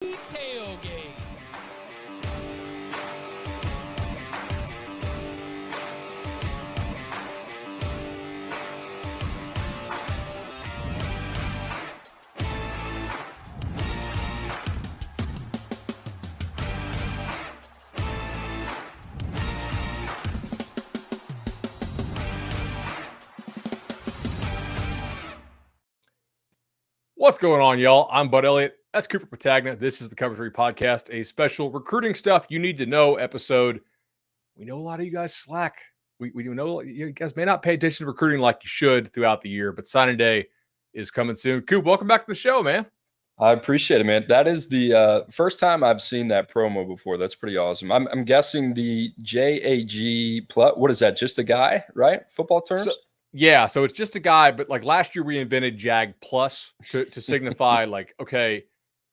Tailgate. What's going on, y'all? I'm Bud Elliott. That's Cooper Petagna. This is the Cover 3 Podcast, a special recruiting stuff you need to know episode. We know a lot of you guys slack. We know you guys may not pay attention to recruiting like you should throughout the year, but signing day is coming soon. Coop, welcome back to the show, man. I appreciate it, man. That is the first time I've seen that promo before. That's pretty awesome. I'm guessing the JAG plus. What is that? Just a guy, right? Football terms. So it's just a guy, but like last year we invented JAG plus to signify like, okay,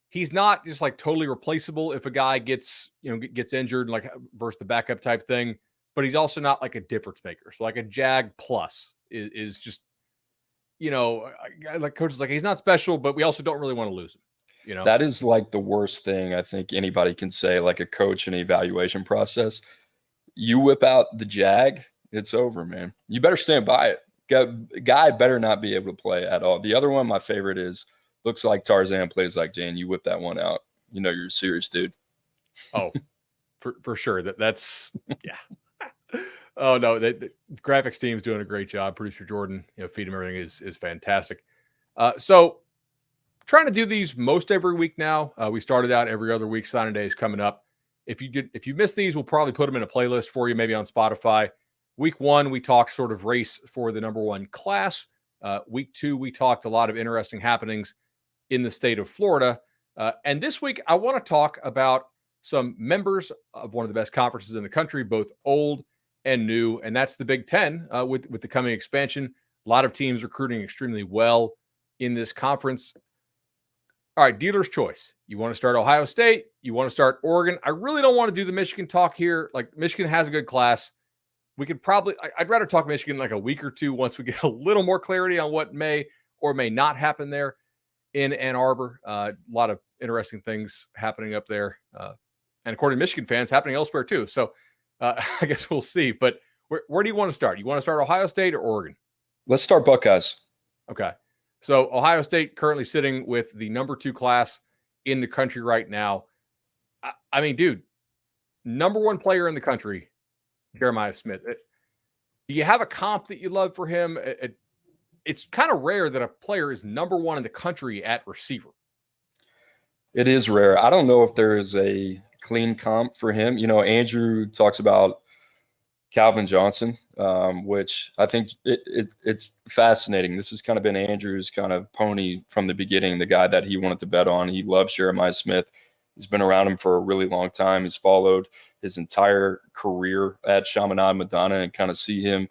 he's not just like totally replaceable if a guy gets injured, like versus the backup type thing, but he's also not like a difference maker. So like a JAG plus is just, like coach is like, he's not special, but we also don't really want to lose him. That is like the worst thing I think anybody can say, like a coach in an evaluation process. You whip out the JAG, it's over, man. You better stand by it. Guy better not be able to play at all. The other one, my favorite, is looks like Tarzan, plays like Jane. You whip that one out. You know you're a serious dude. Oh, for sure. That's yeah. Oh no, the graphics team's doing a great job. Producer Jordan, feed him everything is fantastic. So trying to do these most every week now. We started out every other week. Signing day is coming up. If you missed these, we'll probably put them in a playlist for you, maybe on Spotify. Week 1, we talked sort of race for the number 1 class. Week 2, we talked a lot of interesting happenings in the state of Florida. And this week, I want to talk about some members of one of the best conferences in the country, both old and new, and that's the Big Ten with the coming expansion. A lot of teams recruiting extremely well in this conference. All right, dealer's choice. You want to start Ohio State? You want to start Oregon? I really don't want to do the Michigan talk here. Like, Michigan has a good class. We could I'd rather talk Michigan like a week or two once we get a little more clarity on what may or may not happen there in Ann Arbor. A lot of interesting things happening up there. And according to Michigan fans, happening elsewhere too. So I guess we'll see. But where do you want to start? You want to start Ohio State or Oregon? Let's start Buckeyes. Okay. So Ohio State currently sitting with the number 2 class in the country right now. I mean, dude, number 1 player in the country, Jeremiah Smith. Do you have a comp that you love for him? It's kind of rare that a player is number 1 in the country at receiver. It is rare. I don't know if there is a clean comp for him. Andrew talks about Calvin Johnson, which I think it's fascinating. This has kind of been Andrew's kind of pony from the beginning, the guy that he wanted to bet on. He loves Jeremiah Smith. He's been around him for a really long time. He's followed his entire career at Chaminade Madonna and kind of see him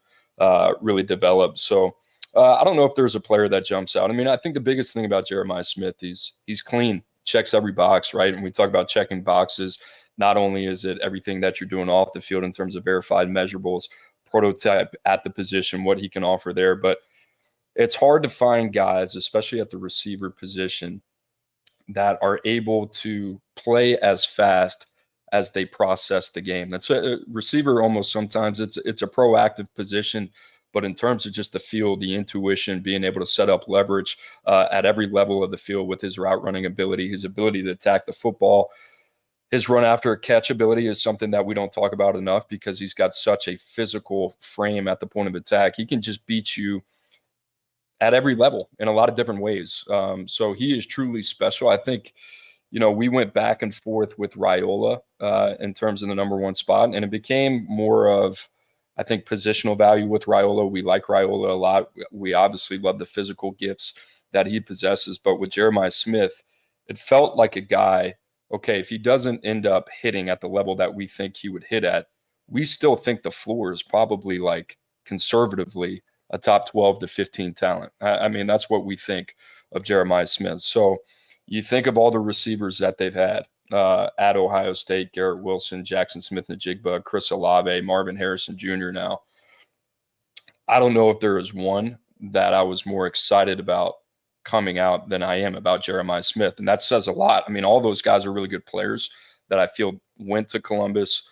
really develop. So I don't know if there's a player that jumps out. I mean, I think the biggest thing about Jeremiah Smith, he's clean, checks every box, right? And we talk about checking boxes. Not only is it everything that you're doing off the field in terms of verified measurables, prototype at the position, what he can offer there, but it's hard to find guys, especially at the receiver position, that are able to play as fast as they process the game. That's a receiver. Almost sometimes it's a proactive position, but in terms of just the feel, the intuition, being able to set up leverage at every level of the field with his route running ability, his ability to attack the football, his run after a catch ability is something that we don't talk about enough because he's got such a physical frame at the point of attack. He can just beat you at every level in a lot of different ways. So he is truly special. I think, we went back and forth with Raiola in terms of the number 1 spot, and it became more of, I think, positional value with Raiola. We like Raiola a lot. We obviously love the physical gifts that he possesses, but with Jeremiah Smith, it felt like a guy, okay, if he doesn't end up hitting at the level that we think he would hit at, we still think the floor is probably, like, conservatively a top 12 to 15 talent. I mean, that's what we think of Jeremiah Smith. So you think of all the receivers that they've had at Ohio State: Garrett Wilson, Jackson Smith-Njigba, Chris Olave, Marvin Harrison Jr. now. I don't know if there is one that I was more excited about coming out than I am about Jeremiah Smith. And that says a lot. I mean, all those guys are really good players that I feel went to Columbus,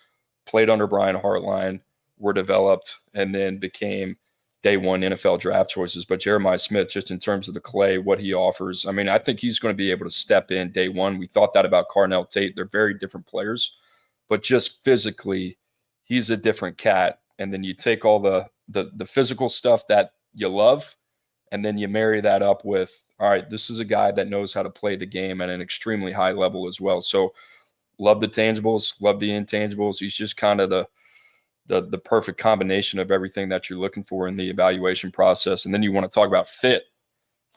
played under Brian Hartline, were developed, and then became day one NFL draft choices. But Jeremiah Smith, just in terms of the clay, what he offers, I mean, I think he's going to be able to step in day one. We thought that about Carnell Tate. They're very different players, but just physically, he's a different cat. And then you take all the physical stuff that you love, and then you marry that up with, all right, this is a guy that knows how to play the game at an extremely high level as well. So love the tangibles, love the intangibles. He's just kind of the perfect combination of everything that you're looking for in the evaluation process. And then you want to talk about fit.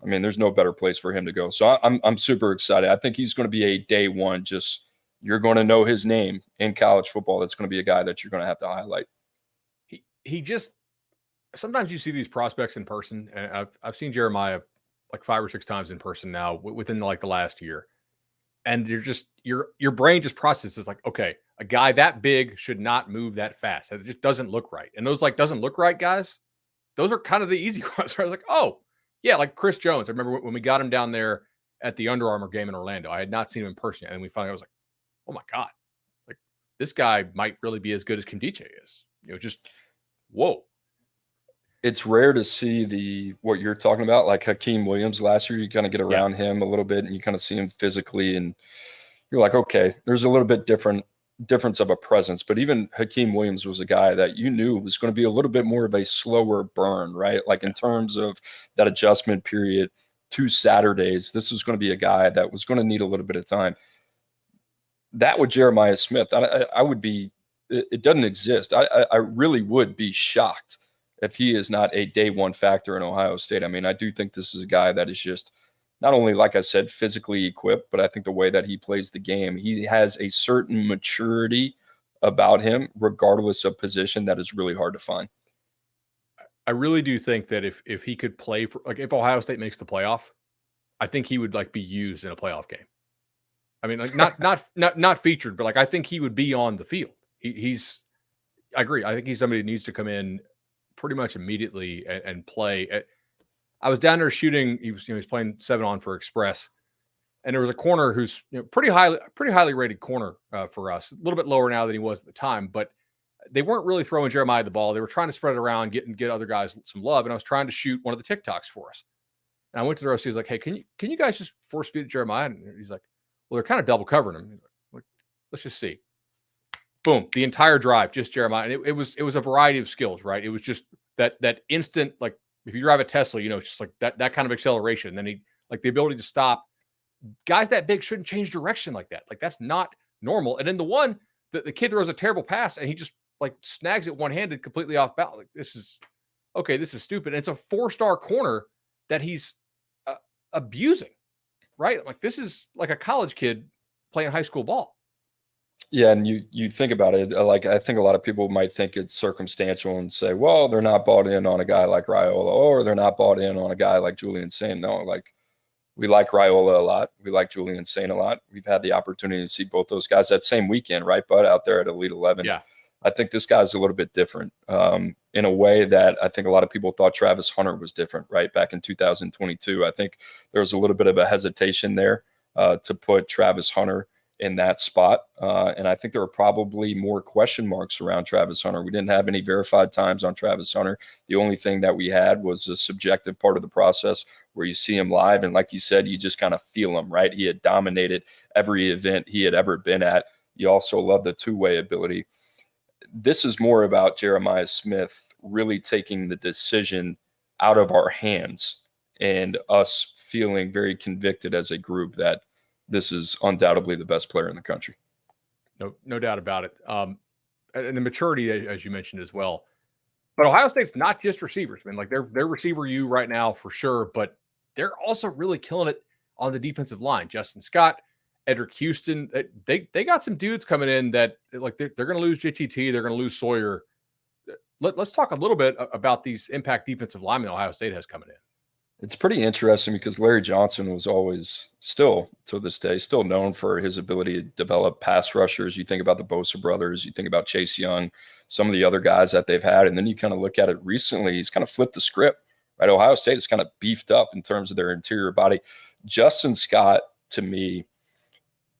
I mean, there's no better place for him to go. So I'm super excited. I think he's going to be a day one, just you're going to know his name in college football. That's going to be a guy that you're going to have to highlight. He just, sometimes you see these prospects in person, and I've seen Jeremiah like 5 or 6 times in person now within like the last year. And you're just, your brain just processes like, okay, a guy that big should not move that fast. It just doesn't look right. And those like doesn't look right guys, those are kind of the easy ones. Where I was like, oh yeah, like Chris Jones. I remember when we got him down there at the Under Armour game in Orlando. I had not seen him in person yet, and we finally, I was like, oh my God, like this guy might really be as good as Kimdiche is. You know, just whoa. It's rare to see what you're talking about, like Hakeem Williams last year. You kind of get around him a little bit and you kind of see him physically and you're like, okay, there's a little bit difference of a presence. But even Hakeem Williams was a guy that you knew was going to be a little bit more of a slower burn, right? Like in terms of that adjustment period, 2 Saturdays, this was going to be a guy that was going to need a little bit of time. That with Jeremiah Smith, I would be, it doesn't exist. I really would be shocked if he is not a day one factor in Ohio State. I mean, I do think this is a guy that is just not only, like I said, physically equipped, but I think the way that he plays the game, he has a certain maturity about him, regardless of position, that is really hard to find. I really do think that if he could play for, like if Ohio State makes the playoff, I think he would like be used in a playoff game. I mean, like not featured, but like I think he would be on the field. I agree. I think he's somebody who needs to come in pretty much immediately and play. I was down there shooting. He was playing 7-on for Express, and there was a corner who's pretty highly rated corner for us. A little bit lower now than he was at the time, but they weren't really throwing Jeremiah the ball. They were trying to spread it around, get other guys some love. And I was trying to shoot one of the TikToks for us. And I went to the OC. He was like, "Hey, can you guys just force feed Jeremiah?" And he's like, "Well, they're kind of double covering him." He's like, "Let's just see." Boom, the entire drive, just Jeremiah. And it was a variety of skills, right? It was just that instant, like if you drive a Tesla, it's just like that kind of acceleration. And then he, like the ability to stop. Guys that big shouldn't change direction like that. Like that's not normal. And then the kid throws a terrible pass and he just like snags it one-handed completely off balance. Like this is stupid. And it's a 4-star corner that he's abusing, right? Like this is like a college kid playing high school ball. Yeah, and you think about it, like I think a lot of people might think it's circumstantial and say, well, they're not bought in on a guy like Raiola, or they're not bought in on a guy like Julian Saint. No, like we like Raiola a lot. We like Julian Saint a lot. We've had the opportunity to see both those guys that same weekend, right, Bud, out there at Elite 11. Yeah. I think this guy's a little bit different in a way that I think a lot of people thought Travis Hunter was different, right, back in 2022. I think there was a little bit of a hesitation there to put Travis Hunter in that spot. And I think there were probably more question marks around Travis Hunter. We didn't have any verified times on Travis Hunter. The only thing that we had was a subjective part of the process where you see him live. And like you said, you just kind of feel him, right? He had dominated every event he had ever been at. You also love the two-way ability. This is more about Jeremiah Smith really taking the decision out of our hands and us feeling very convicted as a group that this is undoubtedly the best player in the country. No doubt about it. And the maturity, as you mentioned as well. But Ohio State's not just receivers, man. Like they're receiver U right now for sure, but they're also really killing it on the defensive line. Justin Scott, Edric Houston, they got some dudes coming in that like they're going to lose JTT, they're going to lose Sawyer. Let's talk a little bit about these impact defensive linemen Ohio State has coming in. It's pretty interesting because Larry Johnson was always still to this day, still known for his ability to develop pass rushers. You think about the Bosa brothers, you think about Chase Young, some of the other guys that they've had. And then you kind of look at it recently, he's kind of flipped the script, right? Ohio State is kind of beefed up in terms of their interior body. Justin Scott, to me,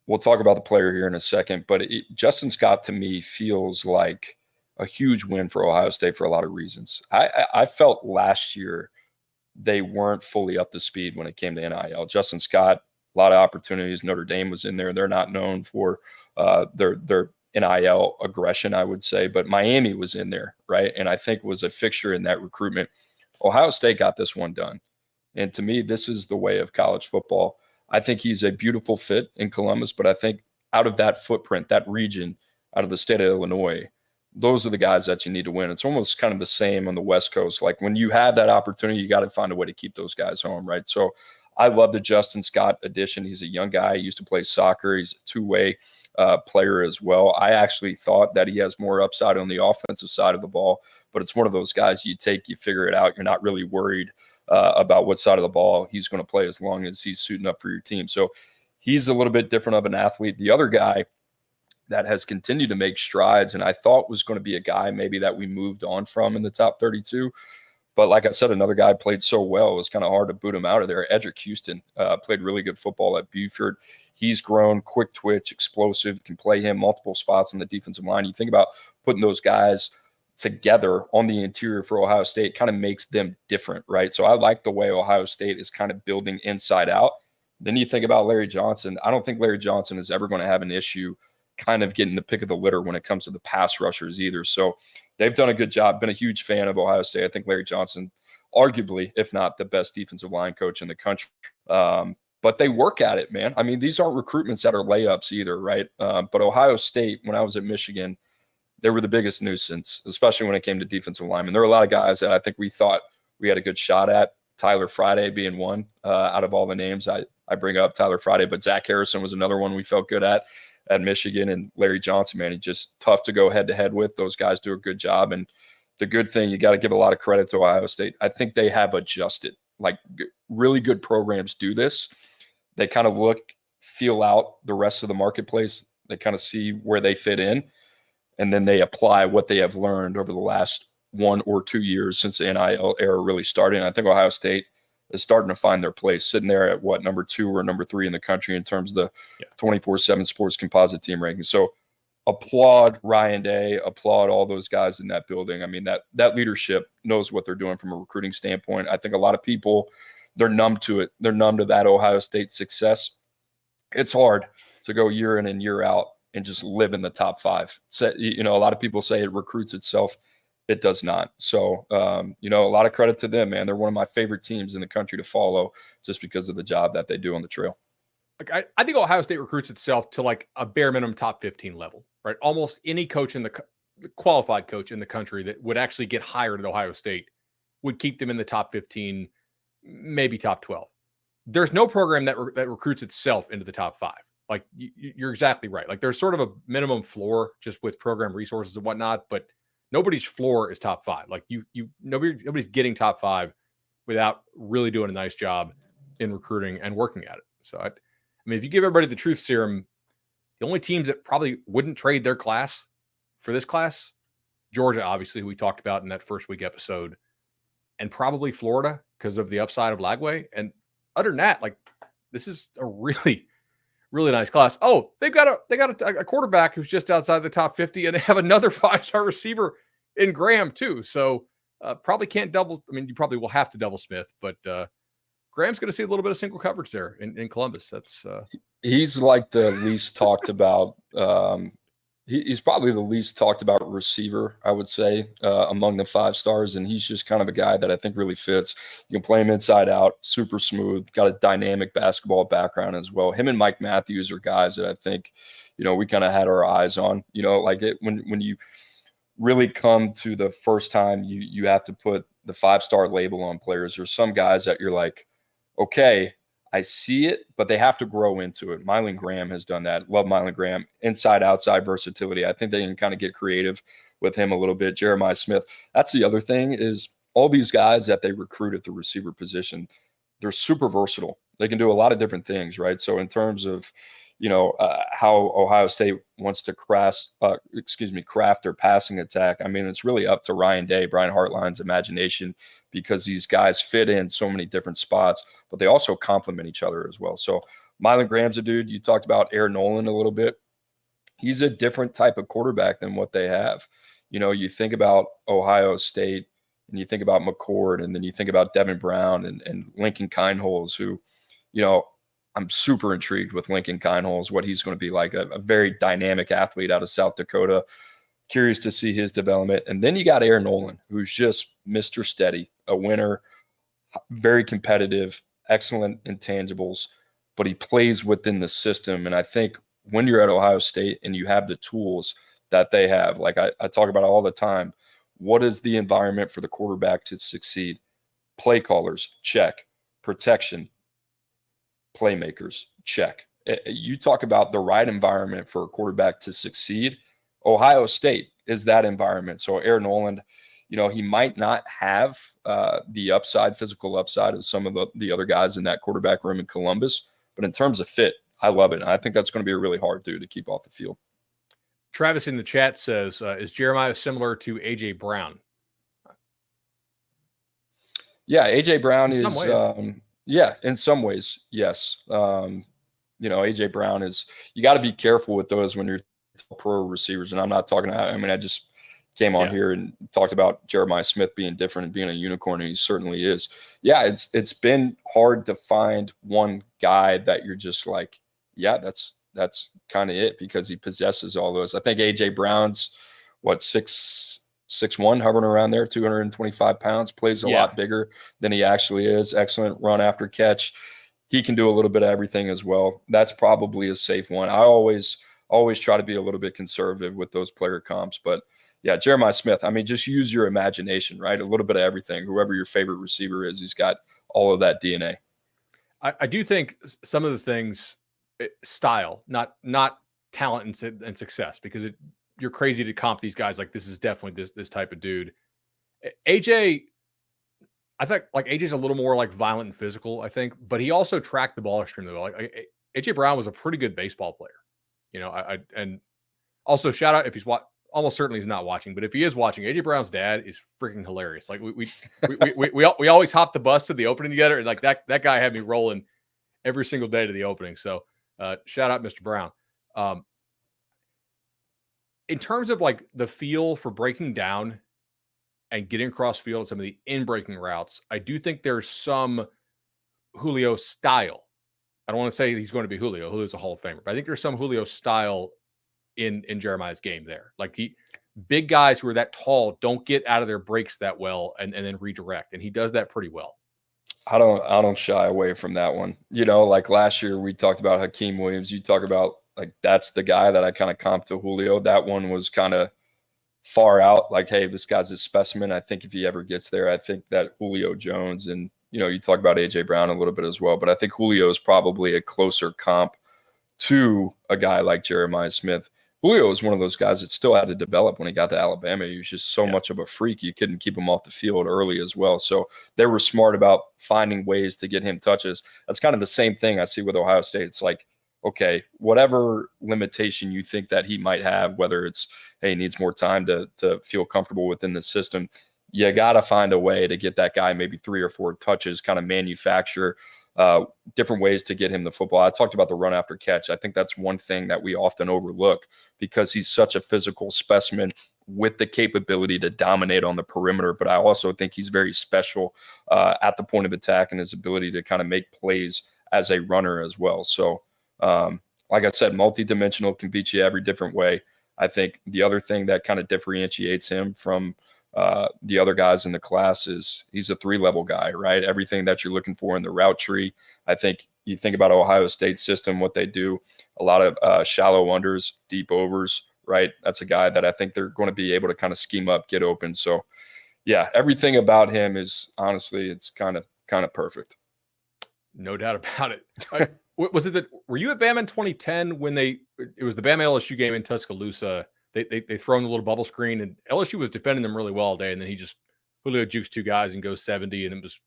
we'll talk about the player here in a second, but Justin Scott, to me, feels like a huge win for Ohio State for a lot of reasons. I felt last year they weren't fully up to speed when it came to NIL. Justin Scott, a lot of opportunities. Notre Dame was in there. They're not known for their NIL aggression, I would say, but Miami was in there, right? And I think was a fixture in that recruitment. Ohio State got this one done. And to me, this is the way of college football. I think he's a beautiful fit in Columbus, but I think out of that footprint, that region, out of the state of Illinois, those are the guys that you need to win. It's almost kind of the same on the West Coast. Like when you have that opportunity, you got to find a way to keep those guys home, right? So I love the Justin Scott addition. He's a young guy. He used to play soccer. He's a two-way player as well. I actually thought that he has more upside on the offensive side of the ball, but it's one of those guys you take, you figure it out. You're not really worried about what side of the ball he's going to play as long as he's suiting up for your team. So he's a little bit different of an athlete. The other guy that has continued to make strides, and I thought was going to be a guy maybe that we moved on from in the top 32. But like I said, another guy played so well, it was kind of hard to boot him out of there. Edric Houston played really good football at Buford. He's grown, quick twitch, explosive, can play him multiple spots on the defensive line. You think about putting those guys together on the interior for Ohio State, kind of makes them different, right? So I like the way Ohio State is kind of building inside out. Then you think about Larry Johnson. I don't think Larry Johnson is ever going to have an issue kind of getting the pick of the litter when it comes to the pass rushers either. So they've done a good job. Been a huge fan of Ohio State. I think Larry Johnson, arguably, if not the best defensive line coach in the country. But they work at it, man. I mean, these aren't recruitments that are layups either, right? But Ohio State, when I was at Michigan, they were the biggest nuisance, especially when it came to defensive linemen. There were a lot of guys that I think we thought we had a good shot at, Tyler Friday being one out of all the names. I bring up Tyler Friday, but Zach Harrison was another one we felt good at Michigan. And Larry Johnson, man, he's just tough to go head-to-head with. Those guys do a good job. And the good thing, you got to give a lot of credit to Ohio State. I think they have adjusted. Like really good programs do this. They kind of look, feel out the rest of the marketplace. They kind of see where they fit in. And then they apply what they have learned over the last 1 or 2 years since the NIL era really started. And I think Ohio State is starting to find their place, sitting there at number 2 or number 3 in the country in terms of the 24/7 sports composite team ranking. So applaud Ryan Day, applaud all those guys in that building. I mean, that leadership knows what they're doing from a recruiting standpoint. I think a lot of people, they're numb to it. They're numb to that Ohio State success. It's hard to go year in and year out and just live in the top 5. So, a lot of people say it recruits itself. It does not. So, a lot of credit to them, man. They're one of my favorite teams in the country to follow just because of the job that they do on the trail. Like I think Ohio State recruits itself to like a bare minimum top 15 level, right? Almost any coach the qualified coach in the country that would actually get hired at Ohio State would keep them in the top 15, maybe top 12. There's no program that recruits itself into the top 5. Like you're exactly right. Like there's sort of a minimum floor just with program resources and whatnot, but nobody's floor is top 5. Like nobody's getting top 5 without really doing a nice job in recruiting and working at it. So I mean, if you give everybody the truth serum, the only teams that probably wouldn't trade their class for this class, Georgia, obviously, who we talked about in that first week episode, and probably Florida because of the upside of Lagway. And other than that, like this is a really, really nice class. Oh, they got a quarterback who's just outside the top 50, and they have another 5-star receiver in Graham too. So probably can't double. I mean, you probably will have to double Smith, but Graham's going to see a little bit of single coverage there in Columbus. That's he's like the least talked about. He's probably the least talked about receiver, I would say, among the 5-stars. And he's just kind of a guy that I think really fits. You can play him inside out, super smooth, got a dynamic basketball background as well. Him and Mike Matthews are guys that I think, we kind of had our eyes on, like when you really come to the first time you have to put the 5-star label on players. There's some guys that you're like, okay, I see it, but they have to grow into it. Mylan Graham has done that. Love Mylan Graham. Inside, outside versatility. I think they can kind of get creative with him a little bit. Jeremiah Smith. That's the other thing is all these guys that they recruit at the receiver position, they're super versatile. They can do a lot of different things, right? So in terms of, how Ohio State wants to craft their passing attack. I mean, it's really up to Ryan Day, Brian Hartline's imagination, because these guys fit in so many different spots, but they also complement each other as well. So Mylan Graham's a dude. You talked about Aaron Nolan a little bit. He's a different type of quarterback than what they have. You think about Ohio State and you think about McCord, and then you think about Devin Brown and Lincoln Kineholz, who, I'm super intrigued with Lincoln Kineholz, what he's going to be like, a very dynamic athlete out of South Dakota. Curious to see his development. And then you got Aaron Nolan, who's just Mr. Steady, a winner, very competitive, excellent intangibles, but he plays within the system. And I think when you're at Ohio State and you have the tools that they have, like I talk about all the time, what is the environment for the quarterback to succeed? Play callers, check. Protection, playmakers, check. You talk about the right environment for a quarterback to succeed. Ohio State is that environment. So Aaron Noland, he might not have the physical upside of some of the other guys in that quarterback room in Columbus, but in terms of fit, I love it. And I think that's going to be a really hard dude to keep off the field. Travis in the chat says, is Jeremiah similar to A.J. Brown? Yeah, A.J. Brown in some ways, yes. A.J. Brown is, you got to be careful with those when you're pro receivers. And I'm not talking about, I just came on here and talked about Jeremiah Smith being different and being a unicorn, and he certainly is. Yeah, it's been hard to find one guy that you're just like, yeah, that's kind of it, because he possesses all those. I think A.J. Brown's, 6'1", hovering around there, 225 pounds, plays a lot bigger than he actually is. Excellent run after catch. He can do a little bit of everything as well. That's probably a safe one. I always try to be a little bit conservative with those player comps, but yeah, Jeremiah Smith, just use your imagination, right? A little bit of everything. Whoever your favorite receiver is, he's got all of that DNA. I do think some of the things, style, not talent and success, because you're crazy to comp these guys. Like, this is definitely this type of dude. AJ, I think AJ's a little more like violent and physical, I think, but he also tracked the ball extremely well. Like, AJ Brown was a pretty good baseball player. And also shout out if he's almost certainly he's not watching, but if he is watching, AJ Brown's dad is freaking hilarious. Like we always hop the bus to the opening together, and like that guy had me rolling every single day to the opening. So shout out Mr. Brown. In terms of like the feel for breaking down and getting across field at some of the in-breaking routes, I do think there's some Julio style. I don't want to say he's going to be Julio. Julio's a Hall of Famer, but I think there's some Julio style in Jeremiah's game there. Like, big guys who are that tall don't get out of their breaks that well and then redirect, and he does that pretty well. I don't shy away from that one. Like last year we talked about Hakeem Williams. You talk about, like, that's the guy that I kind of comped to Julio. That one was kind of far out. Like, hey, this guy's a specimen. I think if he ever gets there, I think that Julio Jones, and you talk about A.J. Brown a little bit as well, but I think Julio is probably a closer comp to a guy like Jeremiah Smith. Julio was one of those guys that still had to develop when he got to Alabama. He was just so much of a freak. You couldn't keep him off the field early as well. So they were smart about finding ways to get him touches. That's kind of the same thing I see with Ohio State. It's like, okay, whatever limitation you think that he might have, whether it's, hey, he needs more time to feel comfortable within the system, you got to find a way to get that guy maybe 3 or 4 touches, kind of manufacture different ways to get him the football. I talked about the run after catch. I think that's one thing that we often overlook, because he's such a physical specimen with the capability to dominate on the perimeter. But I also think he's very special at the point of attack, and his ability to kind of make plays as a runner as well. So, like I said, multidimensional, can beat you every different way. I think the other thing that kind of differentiates him from the other guys in the class is he's a 3-level guy, right? Everything that you're looking for in the route tree. I think you think about Ohio State system, what they do, a lot of shallow unders, deep overs, right? That's a guy that I think they're going to be able to kind of scheme up, get open. So yeah, everything about him is, honestly, it's kind of perfect. No doubt about it. Was it that, were you at Bama in 2010 when it was the Bama LSU game in Tuscaloosa? They throw in the little bubble screen, and LSU was defending them really well all day, and then Julio jukes 2 guys and goes 70, and it was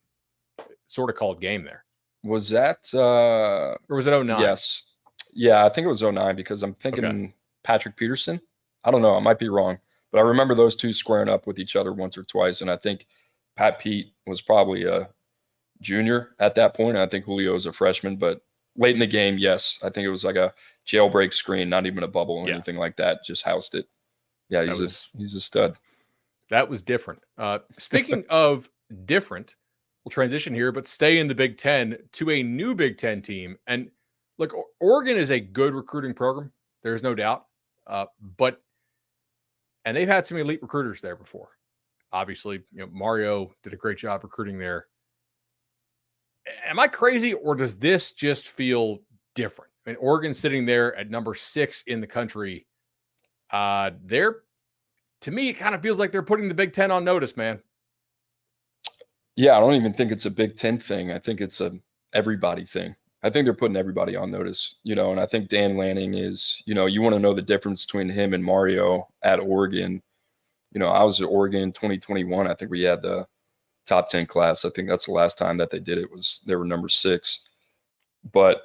sort of called game there. Was that or was it 09? Yes. Yeah, I think it was 09 because I'm thinking Patrick Peterson. I don't know. I might be wrong. But I remember those two squaring up with each other once or twice. And I think Pat Pete was probably a junior at that point. I think Julio was a freshman. But late in the game, yes. I think it was like a jailbreak screen, not even a bubble or anything like that. Just housed it. Yeah, he's a stud. That was different. Speaking of different, we'll transition here, but stay in the Big Ten to a new Big Ten team. And look, Oregon is a good recruiting program. There's no doubt. And they've had some elite recruiters there before. Obviously, Mario did a great job recruiting there. Am I crazy, or does this just feel different? I mean, Oregon's sitting there at number 6 in the country. To me, it kind of feels like they're putting the Big Ten on notice, man. Yeah, I don't even think it's a Big Ten thing. I think it's a everybody thing. I think they're putting everybody on notice, and I think Dan Lanning is, you want to know the difference between him and Mario at Oregon. I was at Oregon in 2021. I think we had the top 10 class. I think that's the last time that they did it. They were number 6. But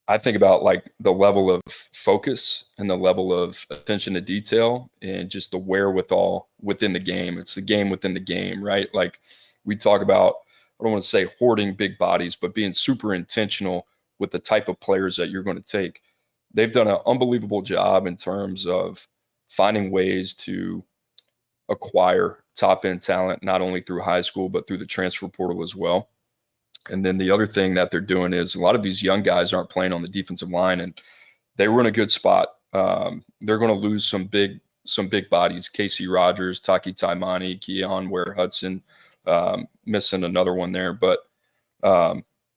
I think about like the level of focus and the level of attention to detail and just the wherewithal within the game. It's the game within the game, right? Like we talk about, I don't want to say hoarding big bodies, but being super intentional with the type of players that you're going to take. They've done an unbelievable job in terms of finding ways to acquire top-end talent, not only through high school, but through the transfer portal as well. And then the other thing that they're doing is a lot of these young guys aren't playing on the defensive line, and they were in a good spot. They're going to lose some big bodies: Casey Rogers, Taki Taimani, Keon Ware-Hudson, missing another one there. But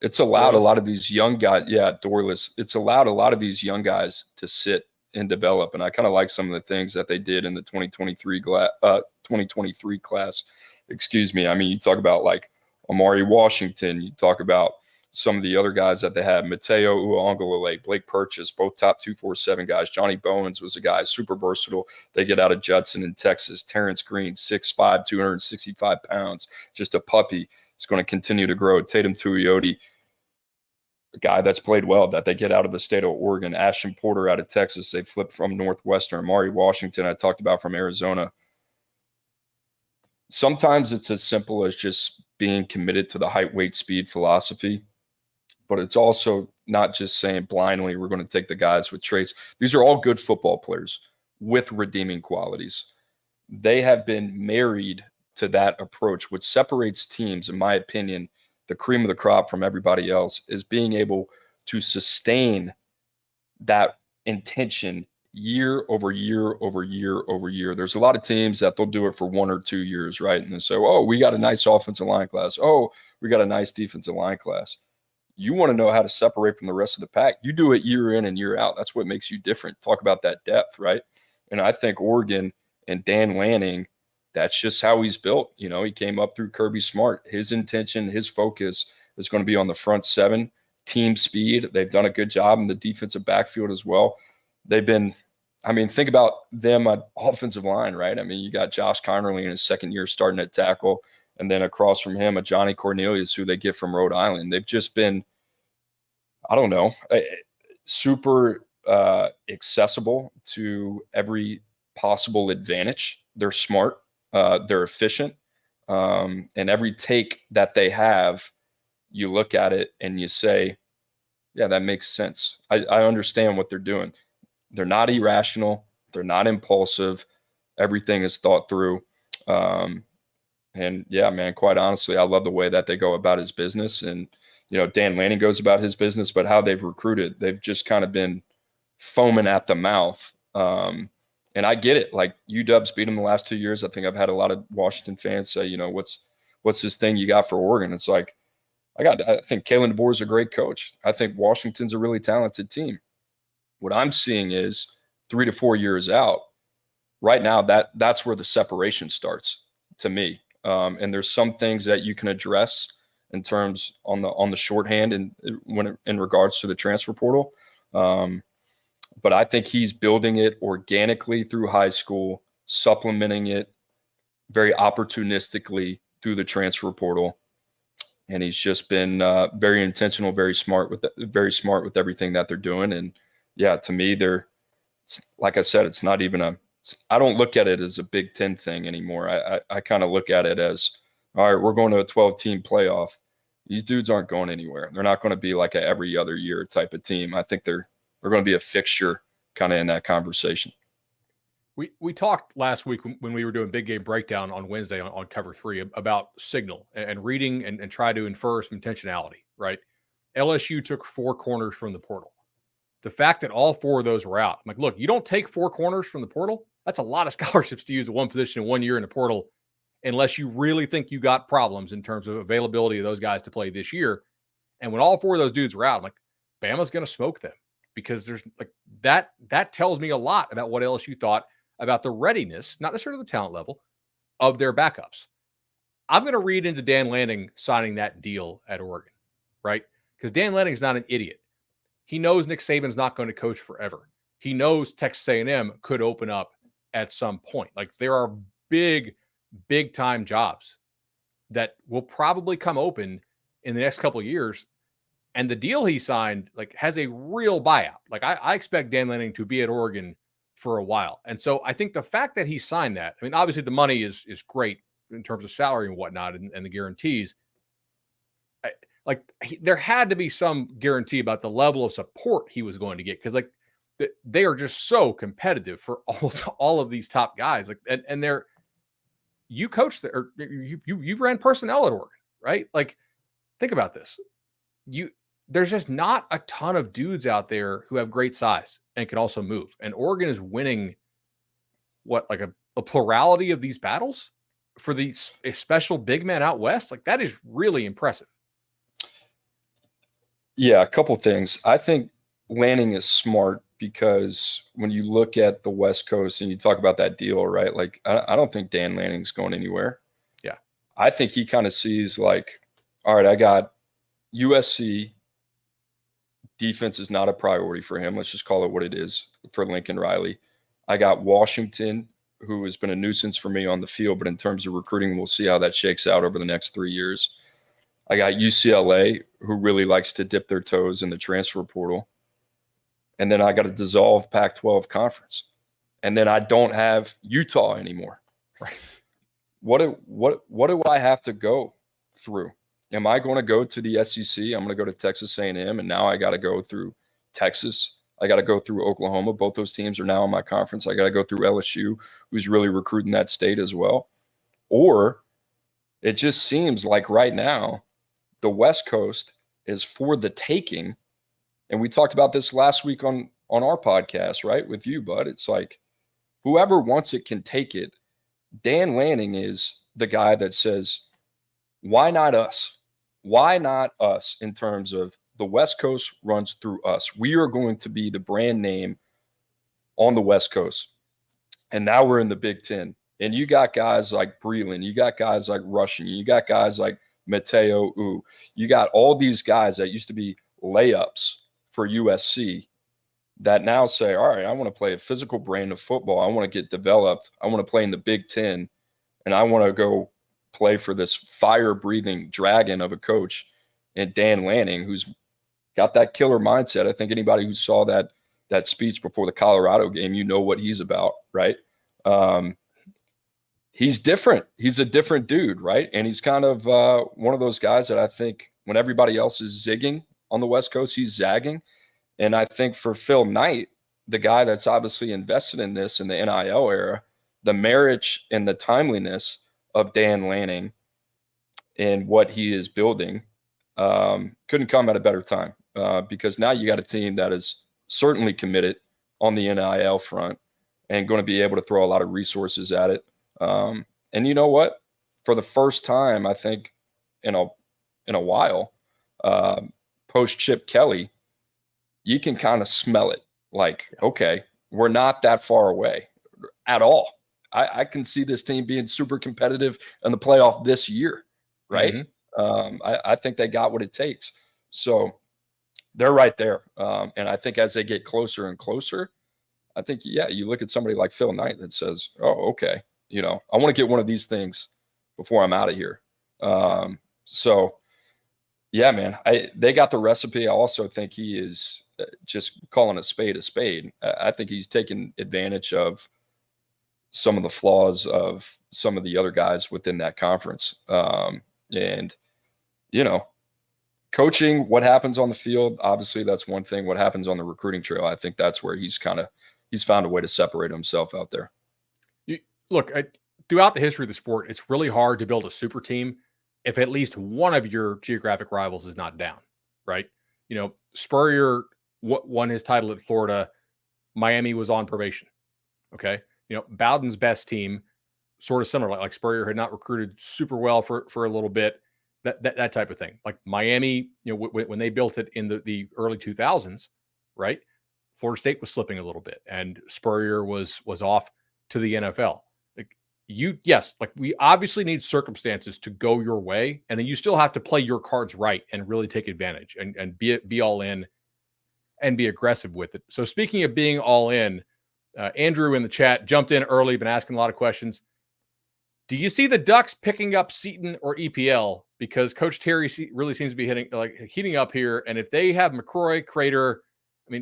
it's allowed a lot of these young guys, Dorless. It's allowed a lot of these young guys to sit and develop. And I kind of like some of the things that they did in the 2023 class. Excuse me. I mean, you talk about like Amari Washington. You talk about some of the other guys that they had: Mateo Uongalale, Blake Purchase, both top 247 guys. Johnny Bowens was a guy super versatile. They get out of Judson in Texas. Terrence Green, 6'5", 265 pounds, just a puppy. It's going to continue to grow. Tatum Tuioti, a guy that's played well, that they get out of the state of Oregon. Ashton Porter out of Texas. They flipped from Northwestern. Amari Washington, I talked about, from Arizona. Sometimes it's as simple as just being committed to the height, weight, speed philosophy. But it's also not just saying blindly we're going to take the guys with traits. These are all good football players with redeeming qualities. They have been married to that approach. What separates teams, in my opinion, the cream of the crop from everybody else, is being able to sustain that intention year over year over year over year. There's a lot of teams that they'll do it for 1 or 2 years, right? And they say, oh, we got a nice offensive line class. Oh, we got a nice defensive line class. You want to know how to separate from the rest of the pack. You do it year in and year out. That's what makes you different. Talk about that depth, right? And I think Oregon and Dan Lanning, that's just how he's built. He came up through Kirby Smart. His intention, his focus is going to be on the front 7, team speed. They've done a good job in the defensive backfield as well. They've been, think about them on offensive line, right? You got Josh Connerly in his second year starting at tackle, and then across from him, a Johnny Cornelius, who they get from Rhode Island. They've just been, super accessible to every possible advantage. They're smart. They're efficient. And every take that they have, you look at it and you say, yeah, that makes sense. I understand what they're doing. They're not irrational. They're not impulsive. Everything is thought through. And yeah, man, quite honestly, I love the way that they go about his business. And, Dan Lanning goes about his business, but how they've recruited, they've just kind of been foaming at the mouth. And I get it. Like, UW's beat them the last 2 years. I think I've had a lot of Washington fans say, what's this thing you got for Oregon? It's like, I think Kalen DeBoer is a great coach. I think Washington's a really talented team. What I'm seeing is 3 to 4 years out, right now, that's where the separation starts to me. And there's some things that you can address in terms on the shorthand and in regards to the transfer portal. But I think he's building it organically through high school, supplementing it very opportunistically through the transfer portal. and he's just been very intentional, very smart with everything that they're doing. And yeah, to me, like I said, it's not even I don't look at it as a Big Ten thing anymore. I kind of look at it as, all right, we're going to a 12-team playoff. These dudes aren't going anywhere. They're not going to be like a every other year type of team. I think they're going to be a fixture kind of in that conversation. We talked last week when we were doing Big Game Breakdown on Wednesday on Cover 3 about signal and reading and try to infer some intentionality, right? LSU took 4 corners from the portal. The fact that all 4 of those were out, I'm like, look, you don't take 4 corners from the portal. That's a lot of scholarships to use at one position in 1 year in the portal, unless you really think you got problems in terms of availability of those guys to play this year. And when all 4 of those dudes were out, I'm like, Bama's going to smoke them, because there's like that tells me a lot about what LSU thought about the readiness, not necessarily the talent level, of their backups. I'm going to read into Dan Lanning signing that deal at Oregon, right? Because Dan Lanning's not an idiot. He knows Nick Saban's not going to coach forever. He knows Texas A&M could open up at some point. Like, there are big time jobs that will probably come open in the next couple of years. And the deal he signed, like, has a real buyout. Like, I expect Dan Lanning to be at Oregon for a while. And so I think the fact that he signed that, I mean, obviously the money is great in terms of salary and whatnot, and the guarantees. There had to be some guarantee about the level of support he was going to get, because like they are just so competitive for almost all of these top guys. Like, and they're, you coached there, or you ran personnel at Oregon, right? Like, think about this. There's just not a ton of dudes out there who have great size and can also move. And Oregon is winning like a plurality of these battles for these special big men out west. Like, that is really impressive. Yeah, a couple things. I think Lanning is smart, because when you look at the West Coast and you talk about that deal, right? Like, I don't think Dan Lanning's going anywhere. Yeah. I think he kind of sees like, all right, I got USC. Defense is not a priority for him. Let's just call it what it is for Lincoln Riley. I got Washington, who has been a nuisance for me on the field, but in terms of recruiting, we'll see how that shakes out over the next 3 years. I got UCLA, who really likes to dip their toes in the transfer portal. And then I got a dissolved Pac-12 conference. And then I don't have Utah anymore. Right. What do I have to go through? Am I going to go to the SEC? I'm going to go to Texas A&M, and now I got to go through Texas. I got to go through Oklahoma. Both those teams are now in my conference. I got to go through LSU, who's really recruiting that state as well. Or it just seems like right now the West Coast is for the taking. And we talked about this last week on our podcast, right, with you, Bud. It's like whoever wants it can take it. Dan Lanning is the guy that says, why not us? Why not us, in terms of the West Coast runs through us? We are going to be the brand name on the West Coast. And now we're in the Big Ten. And you got guys like Breland. You got guys like Russian. You got guys like Mateo U. You got all these guys that used to be layups for USC that now say, all right, I want to play a physical brand of football. I want to get developed. I want to play in the Big Ten. And I want to go play for this fire-breathing dragon of a coach and Dan Lanning, who's got that killer mindset. I think anybody who saw that speech before the Colorado game, you know what he's about, right? He's different. He's a different dude, right? And he's kind of one of those guys that I think when everybody else is zigging on the West Coast, he's zagging. And I think for Phil Knight, the guy that's obviously invested in this in the NIL era, the marriage and the timeliness of Dan Lanning and what he is building couldn't come at a better time, because now you got a team that is certainly committed on the NIL front and going to be able to throw a lot of resources at it. And you know what? For the first time, I think in a while, post Chip Kelly, you can kind of smell it. Like, okay, we're not that far away at all. I can see this team being super competitive in the playoff this year, right? Mm-hmm. I think they got what it takes. So they're right there. And I think as they get closer and closer, I think, yeah, you look at somebody like Phil Knight that says, oh, okay, I want to get one of these things before I'm out of here. So Yeah, man. They got the recipe. I also think he is just calling a spade a spade. I think he's taken advantage of some of the flaws of some of the other guys within that conference. And you know, coaching, what happens on the field, obviously that's one thing. What happens on the recruiting trail, I think that's where he's found a way to separate himself out there. Look, throughout the history of the sport, it's really hard to build a super team if at least one of your geographic rivals is not down, right? Spurrier won his title at Florida. Miami was on probation. Okay. Bowden's best team, sort of similar, like Spurrier had not recruited super well for a little bit, that type of thing. Like Miami, when they built it in the early 2000s, right? Florida State was slipping a little bit, and Spurrier was off to the NFL. We obviously need circumstances to go your way, and then you still have to play your cards right and really take advantage and be all in and be aggressive with it. So speaking of being all in, Andrew in the chat jumped in early, been asking a lot of questions. Do you see the Ducks picking up Seton or EPL? Because Coach Terry really seems to be heating up here. And if they have McCroy, Crater,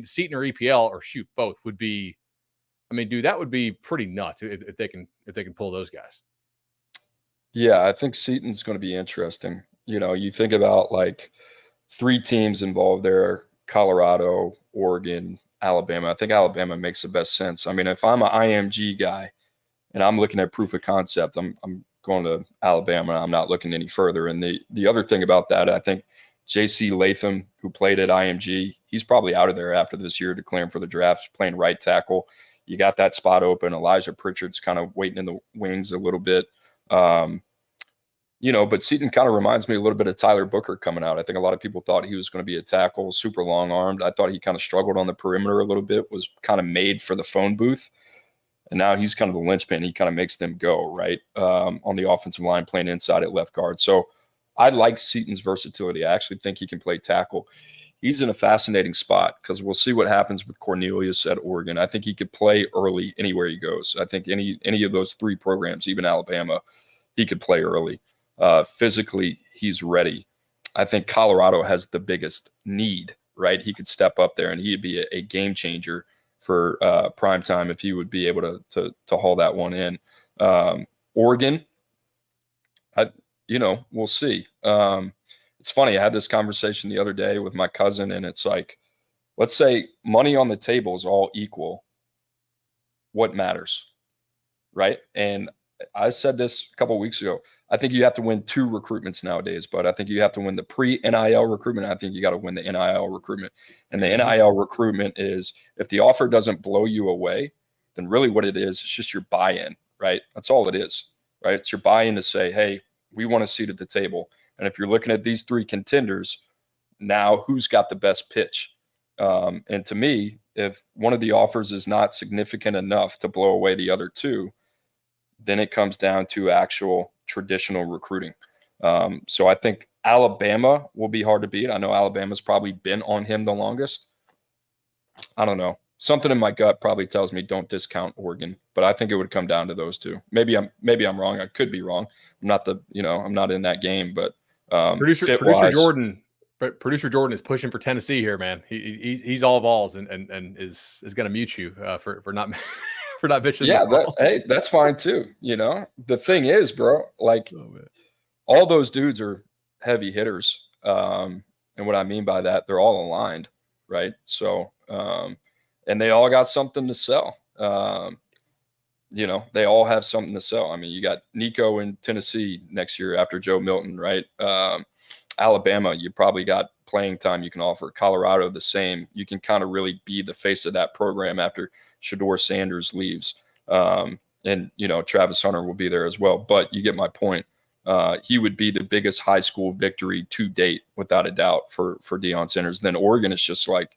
Seton or EPL, or shoot, both would be, dude, that would be pretty nuts if they can pull those guys. Yeah, I think Seton's going to be interesting. You think about like 3 teams involved there: Colorado, Oregon, Alabama. I think Alabama makes the best sense. If I'm an IMG guy and I'm looking at proof of concept, I'm going to Alabama. I'm not looking any further. And the other thing about that, I think J.C. Latham, who played at IMG, he's probably out of there after this year, declaring for the draft, playing right tackle. You got that spot open. Elijah Pritchard's kind of waiting in the wings a little bit. But Seton kind of reminds me a little bit of Tyler Booker coming out. I think a lot of people thought he was going to be a tackle, super long-armed. I thought he kind of struggled on the perimeter a little bit, was kind of made for the phone booth. And now he's kind of the linchpin. He kind of makes them go, right, on the offensive line, playing inside at left guard. So I like Seton's versatility. I actually think he can play tackle. He's in a fascinating spot because we'll see what happens with Cornelius at Oregon. I think he could play early anywhere he goes. I think any of those 3 programs, even Alabama, he could play early. Physically, he's ready. I think Colorado has the biggest need, right? He could step up there and he'd be a game changer for prime time if he would be able to haul that one in. Oregon, we'll see. It's funny. I had this conversation the other day with my cousin, and it's like, let's say money on the table is all equal. What matters, right? And I said this a couple of weeks ago. I think you have to win 2 recruitments nowadays, but I think you have to win the pre-NIL recruitment. I think you got to win the NIL recruitment. And the NIL recruitment is, if the offer doesn't blow you away, then really what it is, it's just your buy-in, right? That's all it is, right? It's your buy-in to say, hey, we want a seat at the table. And if you're looking at these 3 contenders, now who's got the best pitch? And to me, if one of the offers is not significant enough to blow away the other 2, then it comes down to actual traditional recruiting. So I think Alabama will be hard to beat. I know Alabama's probably been on him the longest. I don't know. Something in my gut probably tells me don't discount Oregon, but I think it would come down to those 2. Maybe I'm wrong. I could be wrong. I'm not in that game, but producer Jordan is pushing for Tennessee here, man. He's all balls and is going to mute you for not for not bitching. Yeah, hey, that's fine too. The thing is, bro, like all those dudes are heavy hitters, and what I mean by that, they're all aligned, right? So, and they all got something to sell. They all have something to sell. You got Nico in Tennessee next year after Joe Milton, right? Alabama, you probably got playing time you can offer. Colorado, the same. You can kind of really be the face of that program after Shedeur Sanders leaves. And Travis Hunter will be there as well. But you get my point. He would be the biggest high school victory to date, without a doubt, for Deion Sanders. Then Oregon is just like,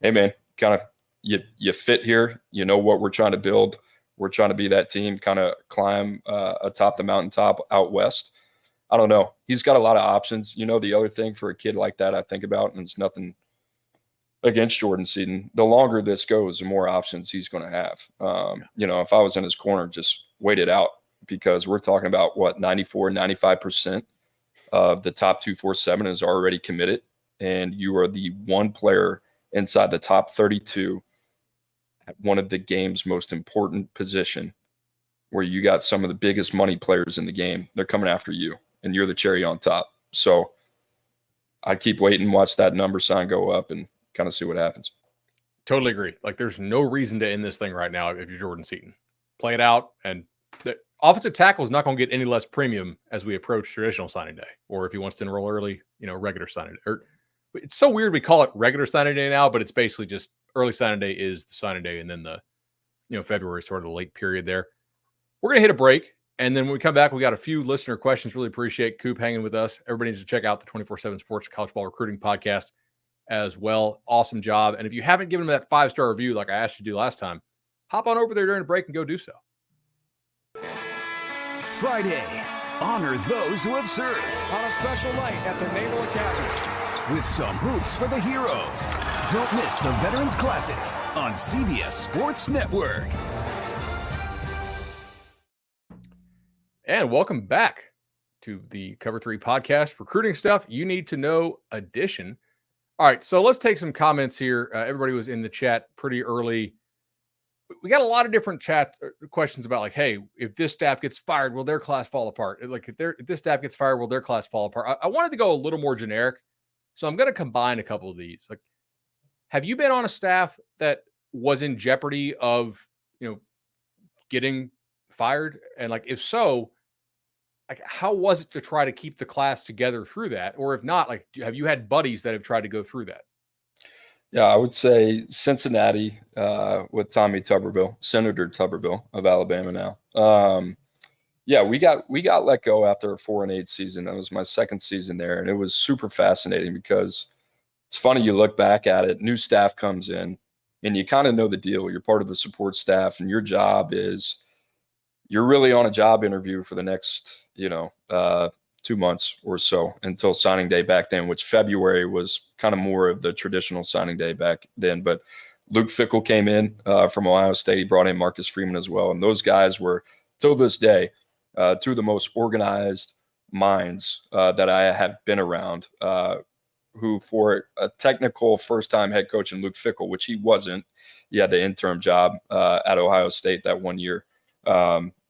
hey, man, kind of you fit here. You know what we're trying to build. We're trying to be that team, kind of climb atop the mountaintop out west. I don't know. He's got a lot of options. The other thing for a kid like that I think about, and it's nothing against Jordan Seton, the longer this goes, the more options he's going to have. If I was in his corner, just wait it out, because we're talking about 94, 95% of the top 247 is already committed, and you are the one player inside the top 32 at one of the game's most important position, where you got some of the biggest money players in the game. They're coming after you, and you're the cherry on top. So I'd keep waiting, watch that number sign go up, and kind of see what happens. Totally agree. Like, there's no reason to end this thing right now if you're Jordan Seaton. Play it out, and the offensive tackle is not going to get any less premium as we approach traditional signing day, or if he wants to enroll early, regular signing day. It's so weird we call it regular signing day now, but it's basically just early signing day is the signing day, and then the February is sort of the late period there. We're going to hit a break, and then when we come back, we got a few listener questions. Really appreciate Coop hanging with us. Everybody needs to check out the 24/7 Sports College Ball Recruiting Podcast as well. Awesome job. And if you haven't given them that 5-star review like I asked you to do last time, hop on over there during the break and go do so. Friday, honor those who have served. On a special night at the Naval Academy. With some hoops for the heroes. Don't miss the Veterans Classic on CBS Sports Network. And welcome back to the Cover 3 podcast, Recruiting Stuff You Need to Know edition. All right, so let's take some comments here. Everybody was in the chat pretty early. We got a lot of different questions about, like, hey, if this staff gets fired, will their class fall apart? Like, if this staff gets fired, will their class fall apart? I wanted to go a little more generic, so I'm going to combine a couple of these. Like, have you been on a staff that was in jeopardy of, getting fired? And, like, if so, like, how was it to try to keep the class together through that? Or if not, like, have you had buddies that have tried to go through that? Yeah, I would say Cincinnati with Tommy Tuberville, Senator Tuberville of Alabama now. Yeah, we got let go after a 4-8 season. That was my second season there, and it was super fascinating because it's funny, you look back at it, new staff comes in, and you kind of know the deal. You're part of the support staff, and your job is you're really on a job interview for the next, 2 months or so until signing day back then, which February was kind of more of the traditional signing day back then. But Luke Fickell came in from Ohio State. He brought in Marcus Freeman as well. And those guys were, till this day, two of the most organized minds that I have been around, who for a technical first-time head coach in Luke Fickell, which he wasn't, he had the interim job at Ohio State that 1 year.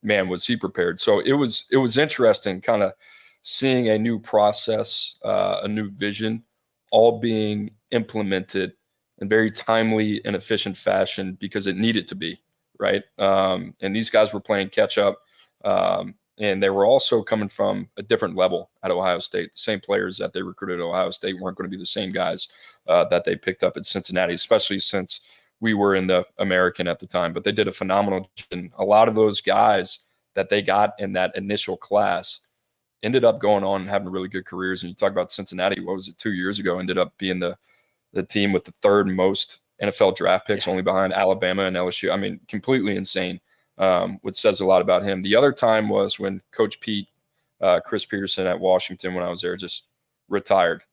Man, was he prepared. So it was interesting kind of seeing a new process, a new vision, all being implemented in very timely and efficient fashion because it needed to be, right? And these guys were playing catch up, and they were also coming from a different level at Ohio State. The same players that they recruited at Ohio State weren't going to be the same guys that they picked up at Cincinnati, especially since we were in the American at the time. But they did a phenomenal job. And a lot of those guys that they got in that initial class ended up going on and having really good careers. And you talk about Cincinnati, what was it, 2 years ago, ended up being the team with the third most NFL draft picks, only behind Alabama and LSU. I mean, completely insane, which says a lot about him. The other time was when Coach Pete, Chris Peterson at Washington, when I was there, just retired,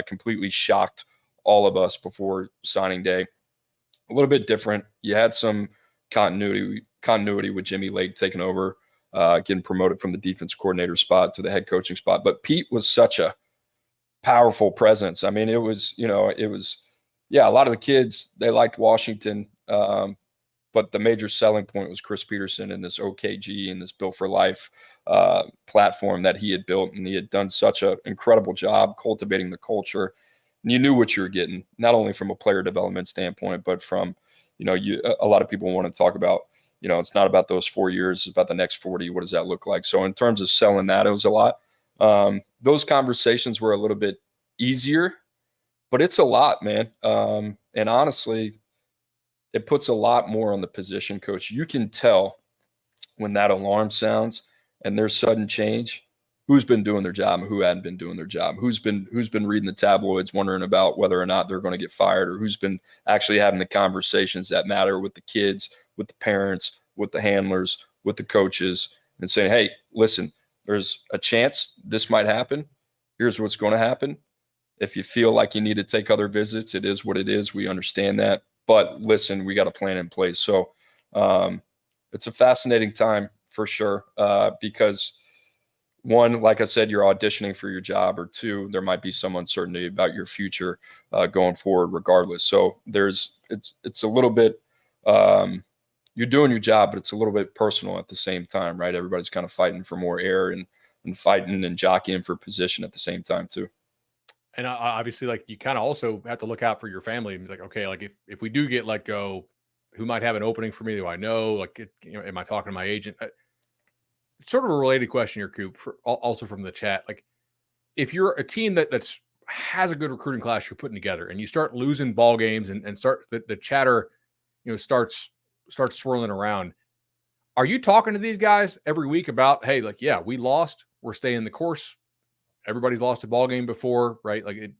completely shocked all of us before signing day. A little bit different. You had some continuity with Jimmy Lake taking over, getting promoted from the defense coordinator spot to the head coaching spot. But Pete was such a powerful presence. I mean, it was, a lot of the kids, they liked Washington. But the major selling point was Chris Peterson and this OKG and this Built for Life platform that he had built. And he had done such an incredible job cultivating the culture. And you knew what you were getting, not only from a player development standpoint, but from, a lot of people want to talk about, it's not about those 4 years, it's about the next 40. What does that look like? So in terms of selling that, it was a lot. Those conversations were a little bit easier, but it's a lot, man. And honestly, it puts a lot more on the position coach. You can tell when that alarm sounds and there's sudden change, who's been doing their job and who hadn't been doing their job, who's been reading the tabloids, wondering about whether or not they're going to get fired, or who's been actually having the conversations that matter with the kids, with the parents, with the handlers, with the coaches, and saying, hey, listen, there's a chance this might happen. Here's what's going to happen. If you feel like you need to take other visits, it is what it is. We understand that. But listen, we got a plan in place. So it's a fascinating time for sure, because one, like I said, you're auditioning for your job, or two, there might be some uncertainty about your future going forward regardless. So it's a little bit, you're doing your job, but it's a little bit personal at the same time, right? Everybody's kind of fighting for more air and fighting and jockeying for position at the same time too. And obviously, like, you kind of also have to look out for your family and be like, okay, like if we do get let go, who might have an opening for me? Do I know? Like, am I talking to my agent? Sort of a related question here, Coop, also from the chat. Like, if you're a team that's has a good recruiting class you're putting together, and you start losing ball games and start the chatter, starts swirling around, are you talking to these guys every week about, hey, like, yeah, we lost, we're staying the course. Everybody's lost a ball game before, right? Like,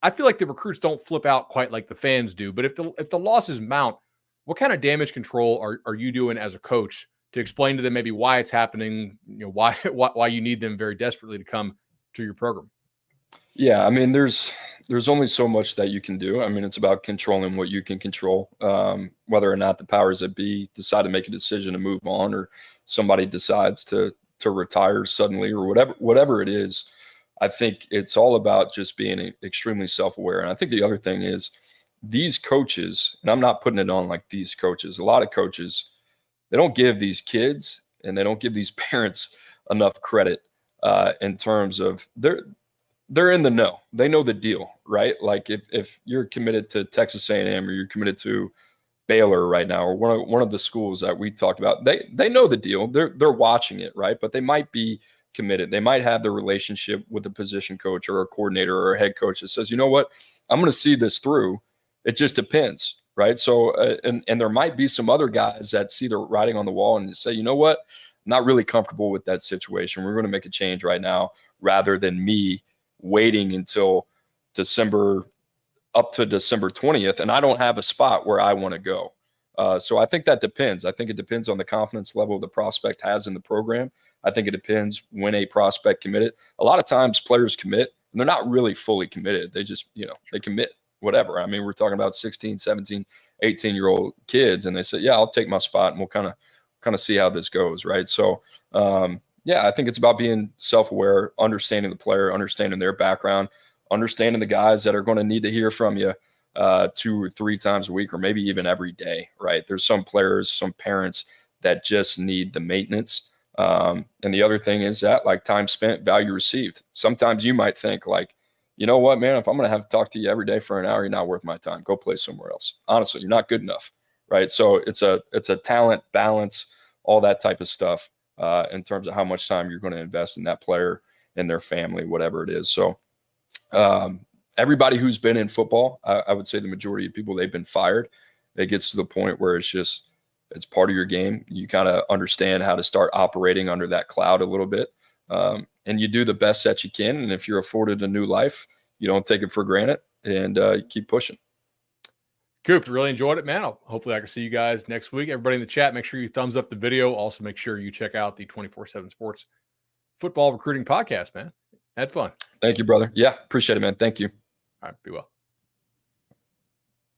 I feel like the recruits don't flip out quite like the fans do. But if the losses mount, what kind of damage control are you doing as a coach to explain to them maybe why it's happening? Why you need them very desperately to come to your program? Yeah, I mean, there's only so much that you can do. I mean, it's about controlling what you can control. Whether or not the powers that be decide to make a decision to move on, or somebody decides to retire suddenly, or whatever it is. I think it's all about just being extremely self-aware. And I think the other thing is these coaches, and I'm not putting it on like these coaches, a lot of coaches, they don't give these kids and they don't give these parents enough credit in terms of they're in the know. They know the deal, right? Like if you're committed to Texas A&M, or you're committed to Baylor right now, or one of the schools that we talked about, they know the deal. They're watching it, right? But they might be committed. They might have the relationship with a position coach or a coordinator or a head coach that says, you know what, I'm going to see this through. It just depends, right? So, and there might be some other guys that see the writing on the wall and say, you know what, I'm not really comfortable with that situation. We're going to make a change right now, rather than me waiting until up to December 20th, and I don't have a spot where I want to go. So I think that depends. I think it depends on the confidence level the prospect has in the program. I think it depends when a prospect committed. A lot of times players commit and they're not really fully committed. They just, they commit whatever. I mean, we're talking about 16, 17, 18-year-old kids, and they say, yeah, I'll take my spot and we'll kind of see how this goes, right? So, yeah, I think it's about being self-aware, understanding the player, understanding their background, understanding the guys that are going to need to hear from you 2 or 3 times a week, or maybe even every day, right? There's some players, some parents that just need the maintenance. And the other thing is that, like, time spent, value received. Sometimes you might think, like, you know what, man, if I'm going to have to talk to you every day for an hour, you're not worth my time. Go play somewhere else. Honestly, you're not good enough, right? So it's a talent balance, all that type of stuff in terms of how much time you're going to invest in that player and their family, whatever it is. So everybody who's been in football, I would say the majority of people, they've been fired. It gets to the point where it's part of your game. You kind of understand how to start operating under that cloud a little bit. And you do the best that you can. And if you're afforded a new life, you don't take it for granted, and you keep pushing. Coop, really enjoyed it, man. Hopefully I can see you guys next week. Everybody in the chat, make sure you thumbs up the video. Also, make sure you check out the 24/7 Sports Football Recruiting Podcast, man. Had fun. Thank you, brother. Yeah, appreciate it, man. Thank you. All right, be well.